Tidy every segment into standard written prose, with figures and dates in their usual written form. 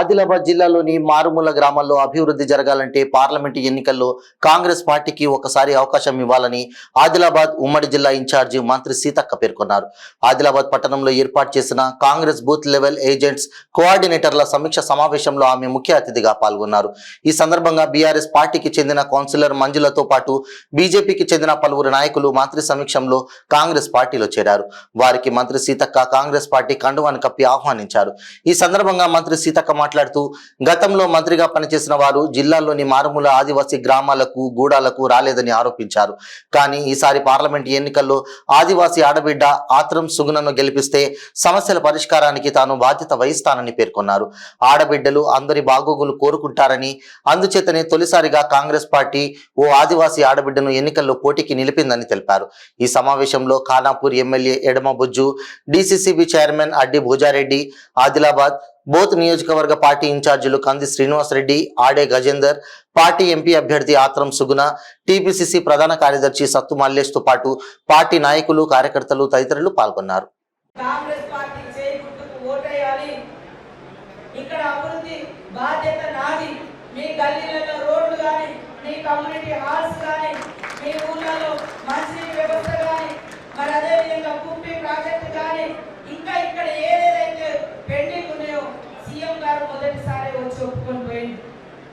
ఆదిలాబాద్ జిల్లాలోని మారుమూల గ్రామాల్లో అభివృద్ధి జరగాలంటే పార్లమెంటు ఎన్నికల్లో కాంగ్రెస్ పార్టీకి ఒకసారి అవకాశం ఇవ్వాలని ఆదిలాబాద్ ఉమ్మడి జిల్లా ఇన్ఛార్జి మంత్రి సీతక్క పేర్కొన్నారు. ఆదిలాబాద్ పట్టణంలో ఏర్పాటు చేసిన కాంగ్రెస్ బూత్ లెవెల్ ఏజెంట్స్ కోఆర్డినేటర్ల సమీక్ష సమావేశంలో ఆమె ముఖ్య అతిథిగా పాల్గొన్నారు. ఈ సందర్భంగా బీఆర్ఎస్ పార్టీకి చెందిన కౌన్సిలర్ మంజులతో పాటు బీజేపీకి చెందిన పలువురు నాయకులు మంత్రి సమీక్షంలో కాంగ్రెస్ పార్టీలో చేరారు. వారికి మంత్రి సీతక్క కాంగ్రెస్ పార్టీ కండువాను కప్పి ఆహ్వానించారు. ఈ సందర్భంగా మంత్రి సీతక్క మాట్లాడుతూ గతంలో మంత్రిగా పనిచేసిన వారు జిల్లాలోని మారుమూల ఆదివాసీ గ్రామాలకు గూడాలకు రాలేదని ఆరోపించారు. కానీ ఈసారి పార్లమెంట్ ఎన్నికల్లో ఆదివాసీ ఆడబిడ్డ ఆత్రం సుగుణను గెలిపిస్తే సమస్యల పరిష్కారానికి తాను బాధ్యత వహిస్తానని పేర్కొన్నారు. ఆడబిడ్డలు అందరి బాగోగులు కోరుకుంటారని అందుచేతనే తొలిసారిగా కాంగ్రెస్ పార్టీ ఓ ఆదివాసీ ఆడబిడ్డను ఎన్నికల్లో పోటీకి నిలిపిందని తెలిపారు. ఈ సమావేశంలో Khanapur MLA Edama Bujju, DCCB chairman Addi Bhojareddy, Adilabad Boath నియోజకవర్గ పార్టీ ఇన్ఛార్జీలు కంది శ్రీనివాస్ రెడ్డి, ఆడే గజేందర్, పార్టీ ఎంపీ అభ్యర్థి ఆత్రం సుగుణ, టీపీసీసీ ప్రధాన కార్యదర్శి సత్తు మల్లేష్ తో పాటు పార్టీ నాయకులు, కార్యకర్తలు తదితరులు పాల్గొన్నారు.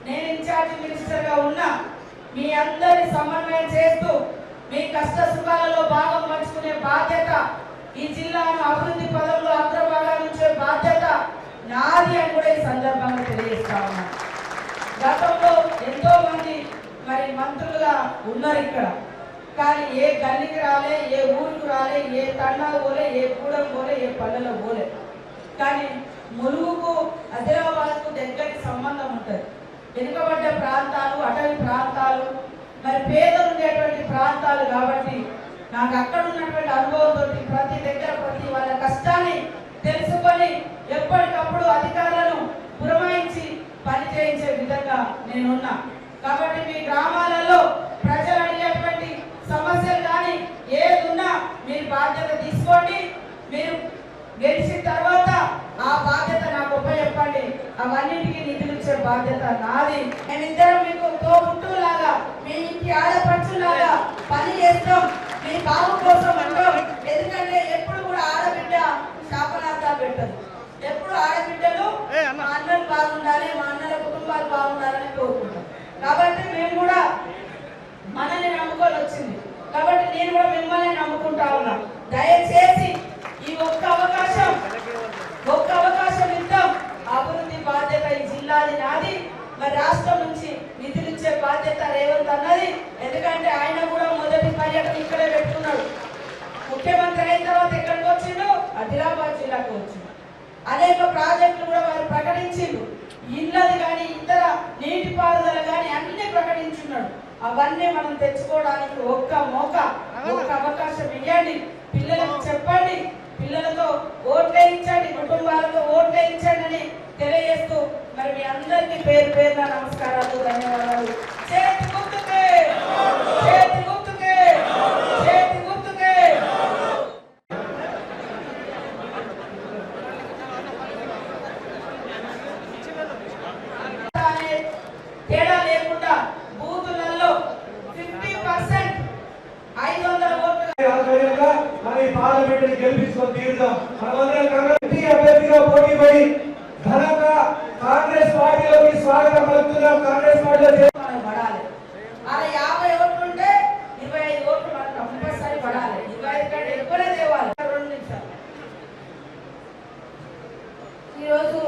నేను ఇన్ఛార్జ్ మినిస్టర్ గా ఉన్నా మీ అందరి సమన్వయం చేస్తూ మీ కష్ట సుఖాలలో భాగం పంచుకునే బాధ్యత, ఈ జిల్లాను అభివృద్ధి పదంలో అగ్రభాగాలు ఉంచే బాధ్యత నాది అని కూడా ఈ సందర్భంగా తెలియజేస్తా ఉన్నా. గతంలో ఎంతో మంది మరి మంత్రులుగా ఉన్నారు ఇక్కడ, కానీ ఏ గల్లీకి రాలే, ఏ ఊరికి రాలే, ఏ తండా పోలే, ఏ గూడెం పోలే, ఏ పల్లెలో పోలే. కానీ ములుగుకు ఆదిలాబాద్కు దగ్గరికి సంబంధం ఉంటుంది. వెనుకబడ్డ ప్రాంతాలు, అటవీ ప్రాంతాలు, మరి పేదలు ఉండేటువంటి ప్రాంతాలు కాబట్టి నాకు అక్కడ ఉన్నటువంటి అనుభవంతో ప్రతి దగ్గర ప్రతి వాళ్ళ కష్టాన్ని తెలుసుకొని ఎప్పటికప్పుడు అధికారులను పురమాయించి పని చేయించే విధంగా నేనున్నా. కాబట్టి మీ గ్రామాలలో ప్రజలు అడిగేటువంటి సమస్యలు కానీ ఏదున్నా మీరు బాధ్యత తీసుకోండి. మీరు గెలిచిన తర్వాత ఆ బాధ్యత నాకు ఉపయోగపడి అవన్నిటికీ నిధులు ఇచ్చే బాధ్యత నాది. మేమిద్దరం మీకు తోబుట్టులాగా, మీ ఇంటి ఆడపడుచులాగా పని చేస్తాం, మీ బాబు కోసం ఉంటాం. ఎందుకంటే ఎప్పుడు కూడా ఆడబిడ్డ శాపనార్థాలు పెట్టదు. ఎప్పుడు ఆడబిడ్డలు మా అన్నలు బాగుండాలి, మా అన్నల కుటుంబాలు బాగుండాలని కోరుకుంటాం. కాబట్టి మేము కూడా మనల్ని నమ్ముకొని వచ్చింది కాబట్టి నేను కూడా మిమ్మల్ని నమ్ముకుంటా ఉన్నా. దయచేసి ఈ ఒక్క అవకాశం ఇద్దాం. అభివృద్ధి బాధ్యత ఈ జిల్లాది నాది. మరి రాష్ట్రం నుంచి నిధులు ఇచ్చే బాధ్యత రేవంత్ అన్నది. ఎందుకంటే ఆయన కూడా మొదటి పర్యటన ఇక్కడే పెట్టుకున్నాడు. ముఖ్యమంత్రి అయిన తర్వాత ఎక్కడికి వచ్చిండు? ఆదిలాబాద్ జిల్లాకు వచ్చిండు. అనేక ప్రాజెక్టులు కూడా వారు ప్రకటించిండు. ఇళ్ళది కానీ ఇతర నీటిపారుదల కానీ అన్ని ప్రకటించున్నాడు. అవన్నీ మనం తెచ్చుకోవడానికి ఒక్క అవకాశం ఇవ్వండి. పిల్లలకు చెప్పండి, పిల్లలతో ఓట్లేయించండి, కుటుంబాలతో ఓట్లేయించండి అని తెలియజేస్తూ మరి మీ అందరికీ పేరు పేరున నమస్కారాలు, ధన్యవాదాలు. చేతి గుర్తుకే, చేతి గుర్తుకే, చేతి గుర్తుకే. తేడా లేకుండా బూతులలో 50% 500 ఓట్లు పార్లమెంట్ గెలిపించుకొని తీరుతాం. మనమందరం కాంగ్రెస్ అభ్యర్థిగా పోటీ పడి ఘనంగా కాంగ్రెస్ పార్టీలోకి స్వాగతం పలుకుతున్నాం. కాంగ్రెస్ పార్టీలో పడాలి. అలా 50 ఓట్లు ఉంటే 25 ఓట్లు మనకు కంపల్సరీ పడాలి. 25 కంటే ఎక్కువనే తేవాలి. 2 నిమిషాలు. ఈరోజు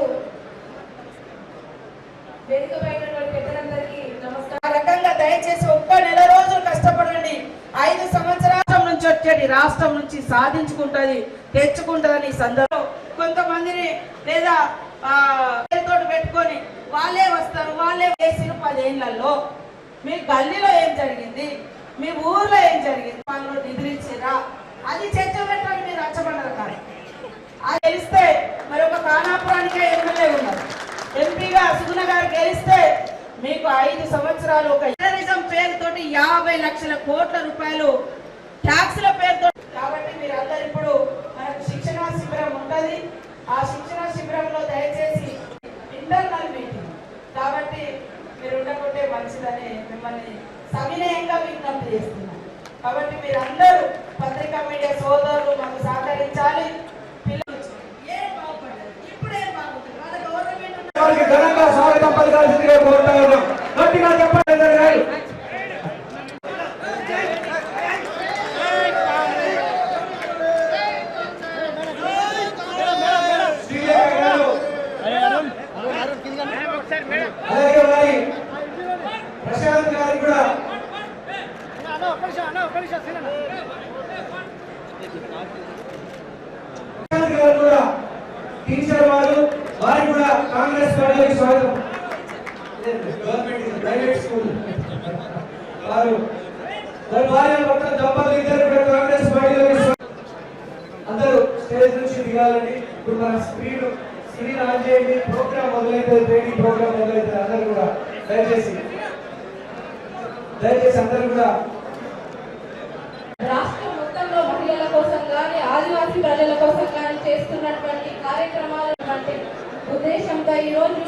వేదికపైనటువంటి పెద్దలందరికీ నమస్కారం. రకంగా దయచేసి ఒక్క నెల రోజులు కష్టపడండి. 5 సంవత్సరాల నుంచి వచ్చేది రాష్ట్రం నుంచి సాధించుకుంటది, తెచ్చుకుంటదని సందర్భం కొంతమందిని లేదా తోటి పెట్టుకొని వాళ్ళే వస్తారు, వాళ్ళే వేసిన 10 ఏళ్లలో మీ గల్లీలో ఏం జరిగింది, మీ ఊర్లో ఏం జరిగింది, వాళ్ళు నిధులు ఇచ్చిరా అది చర్చ పెట్టాలని మీరు రచ్చబండరు. కానీ అది గెలిస్తే మరి ఒక ఖానాపురానికే ఎమ్మెల్యే ఉన్నారు. ఎంపీగా సుగుణ గారు గెలిస్తే మీకు 5 సంవత్సరాలు ఒక టెర్రరిజం పేరుతోటి 50 లక్షల కోట్ల రూపాయలు ట్యాక్స్ల పేరుతో. కాబట్టి మీరు అందరు ఇప్పుడు మనకు శిక్షణా శిబిరం ఉంటుంది. ఆ శిక్షణా శిబిరంలో దయచేసి ఇంటర్నల్ మంచిదని మిమ్మల్ని సవినయంగా విజ్ఞప్తి చేస్తున్నాను. కాబట్టి మీరందరూ పత్రికా మీడియా సోదరులు మాకు సహకరించాలి. పిల్లలు ఏం బాగుపడ్డారు, ఇప్పుడేం బాగుంటుంది, వాళ్ళ గవర్నమెంట్ వారికి ఘనంగా స్వాగతం పలకాల్సిందిగా కోరుతా ఉన్నాం. గట్టిగా చెప్పండి అందరూ. అలాగే మరి ప్రశాంత్ గారికి కూడా ప్రశాంత్ గారు కూడా టీచర్ వారికి కూడా కాంగ్రెస్ పార్టీకి స్వాగతం. గవర్నమెంట్ ప్రైవేట్ స్కూల్ వారి భార్య భర్త దంపతులు ఇద్దరు కూడా కాంగ్రెస్ పార్టీలోకి అందరూ స్టేజ్ నుంచి దిగాలండి. ఇప్పుడు మన స్క్రీన్ ఆన్ చేయండి. ప్రోగ్రామ్ మొదలైతే ట్రైనింగ్ ప్రోగ్రామ్ మొదలైతే అందరూ కూడా దయచేసి అందరూ కూడా రాష్ట్రం మొత్తంలో మహిళల కోసం కానీ ఆదివాసీ ప్రజల కోసం కానీ చేస్తున్నటువంటి కార్యక్రమాల ఉద్దేశంతో ఈరోజు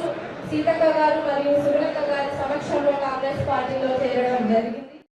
సీతక్క గారు మరియు సురేఖ గారి సమక్షంలో కాంగ్రెస్ పార్టీలో చేరడం జరిగింది.